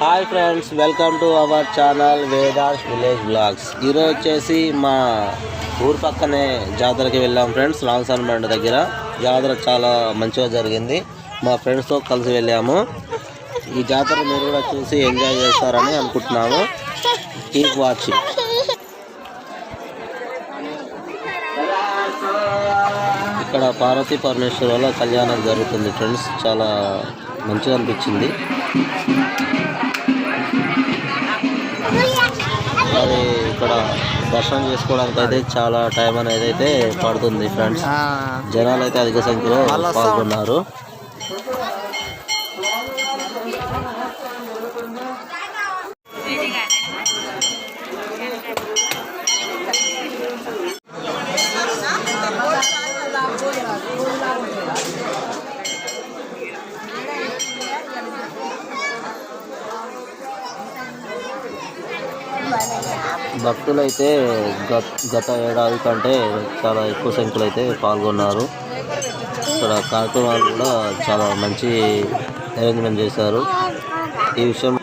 Hi friends, welcome to our channel Vedas village blogs. ఈరోజు వచ్చేసి మా ఊరు పక్కనే జాతరకి వెళ్ళాం ఫ్రెండ్స్. లాంగ్సన్ బండ్ దగ్గర జాతర చాలా మంచిగా జరిగింది. మా ఫ్రెండ్స్తో కలిసి వెళ్ళాము. ఈ జాతర మీరు కూడా చూసి ఎంజాయ్ చేస్తారని అనుకుంటున్నాము. Keep watching. ఇక్కడ పార్వతీ పరమేశ్వరుల కళ్యాణం జరుగుతుంది ఫ్రెండ్స్. చాలా మంచిగా అనిపించింది. మరి ఇక్కడ దర్శనం చేసుకోవడానికి అయితే చాలా టైం అనేది అయితే పడుతుంది ఫ్రెండ్స్. జనాలు అయితే అధిక సంఖ్యలో పాల్గొన్నారు. భక్తులైతే గత ఏడాది కంటే చాలా ఎక్కువ సంఖ్యలో అయితే పాల్గొన్నారు. ఇక్కడ కార్యక్రమాలు కూడా చాలా మంచి అరేంజ్మెంట్ చేశారు. ఈ విషయం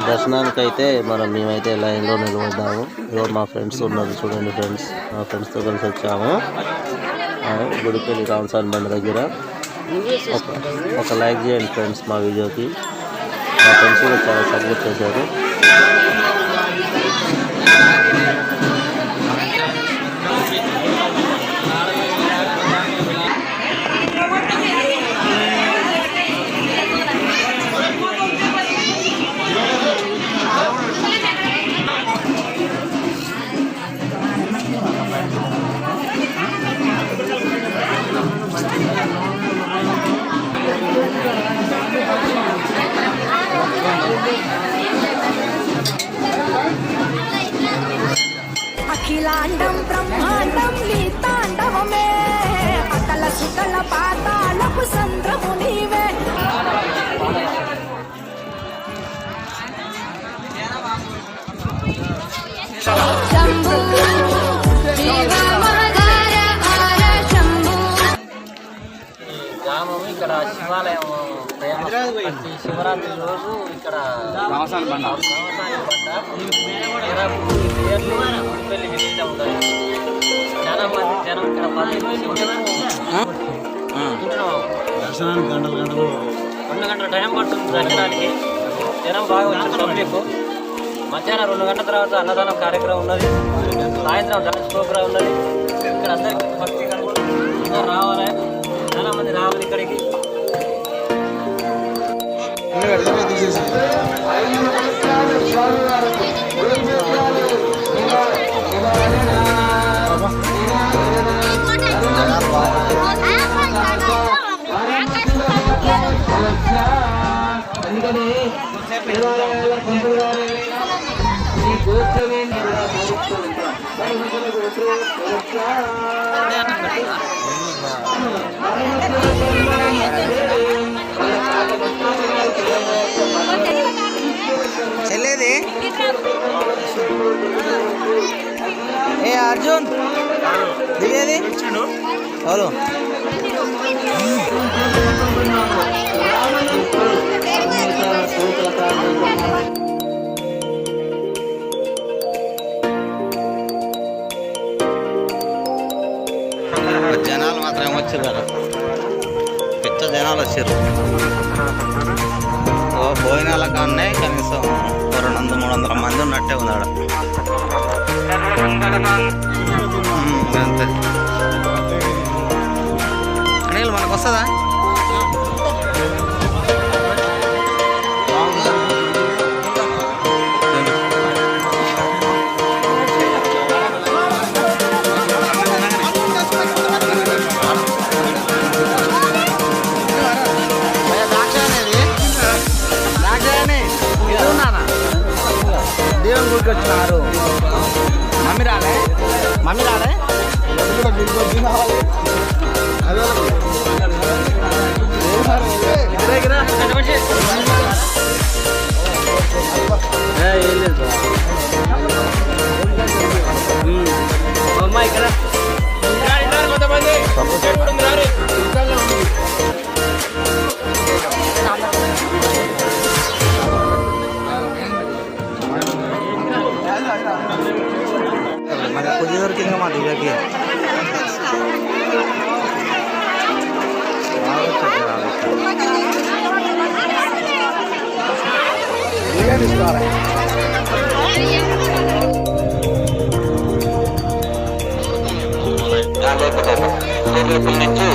దర్శనానికైతే మేమైతే లైన్లో నిలబడ్డాము. ఎవరు మా ఫ్రెండ్స్ ఉన్నారు చూడండి ఫ్రెండ్స్. మా ఫ్రెండ్స్తో కలిసి వచ్చాము గుడిపల్లి లాంగ్సన్ బండ్ దగ్గర. ఒక లైక్ చేయండి ఫ్రెండ్స్ మా వీడియోకి. మా ఫ్రెండ్స్ కూడా చాలా సపోర్ట్ చేశారు. అఖిలాండం బ్రహ్మాండం నీ తాండవమే, అకల సుకల పాతాళపు సంద్రము నీవే. శంభు గ్రామం ఇక్కడ శివాలయం ప్రతి శివరాత్రి రోజు ఇక్కడ లాంగ్సన్ బండ గుడిపల్లి విజిట్ అవుతాయి. చాలా మంది జనం ఇక్కడ దర్శనానికి 2 గంటల టైం పడుతుంది దర్శనానికి. జనం బాగా వచ్చారు. పబ్లిక్ మధ్యాహ్నం 2 గంటల తర్వాత అన్నదానం కార్యక్రమం ఉన్నది. సాయంత్రం డాన్స్ ప్రోగ్రాం ఉన్నది. ఇక్కడ అందరికీ భక్తి అందరూ రావాలి. చాలా మంది రావాలి ఇక్కడికి. చెల్లేది ఏ అర్జున్ దిగేది ఎవరు జనాలు మాత్రం వచ్చారు. పెద్ద జనాలు వచ్చారు. భోజనాల కాన్నే కనీసం 200-300 మంది ఉన్నట్టే ఉన్నాడు. అంతే అనిల్ మనకు వస్తుందా? దేవుని గుడికి వచ్చినారు. మమ్మీ రాలే ఏం లేదు. దిగకి నుంచి